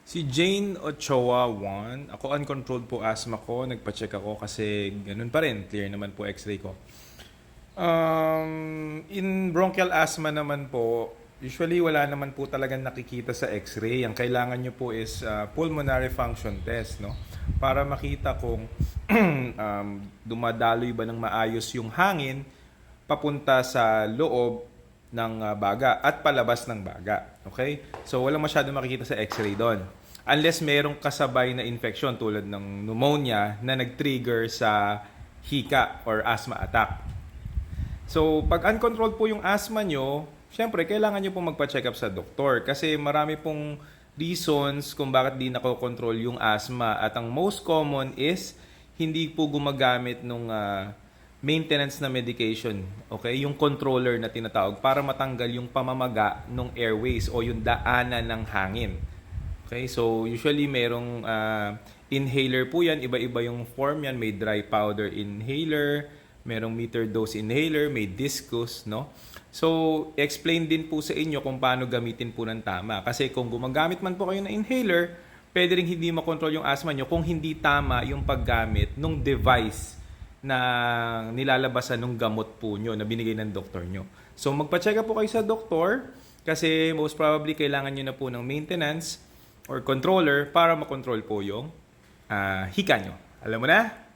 Si Jane Ochoa 1, ako uncontrolled po asthma ko, nagpa-check ako kasi ganun pa rin, clear naman po x-ray ko. In bronchial asthma naman po, usually wala naman po talagang nakikita sa x-ray. Ang kailangan nyo po is pulmonary function test, no? Para makita kung dumadaloy ba ng maayos yung hangin papunta sa loob ng baga at palabas ng baga. Okay? So, walang masyado makikita sa x-ray doon. Unless merong kasabay na infection tulad ng pneumonia na nag-trigger sa hika or asthma attack. So, pag uncontrolled po yung asthma nyo, syempre, kailangan nyo po magpa-check up sa doktor kasi marami pong reasons kung bakit di nakokontrol yung asthma. At ang most common is hindi po gumagamit nung maintenance na medication, okay? Yung controller na tinatawag para matanggal yung pamamaga ng airways o yung daanan ng hangin. Okay, so usually merong inhaler po yan, iba-iba yung form yan, may dry powder inhaler, merong meter dose inhaler, may discus, no? So, explain din po sa inyo kung paano gamitin po ng tama. Kasi kung gumagamit man po kayo ng inhaler, pwede rin hindi makontrol yung asthma nyo kung hindi tama yung paggamit ng device na nilalabasan ng gamot po nyo na binigay ng doktor nyo. So, magpa-check up po kayo sa doktor kasi most probably kailangan nyo na po ng maintenance or controller para makontrol po yung hika nyo. Alam mo na?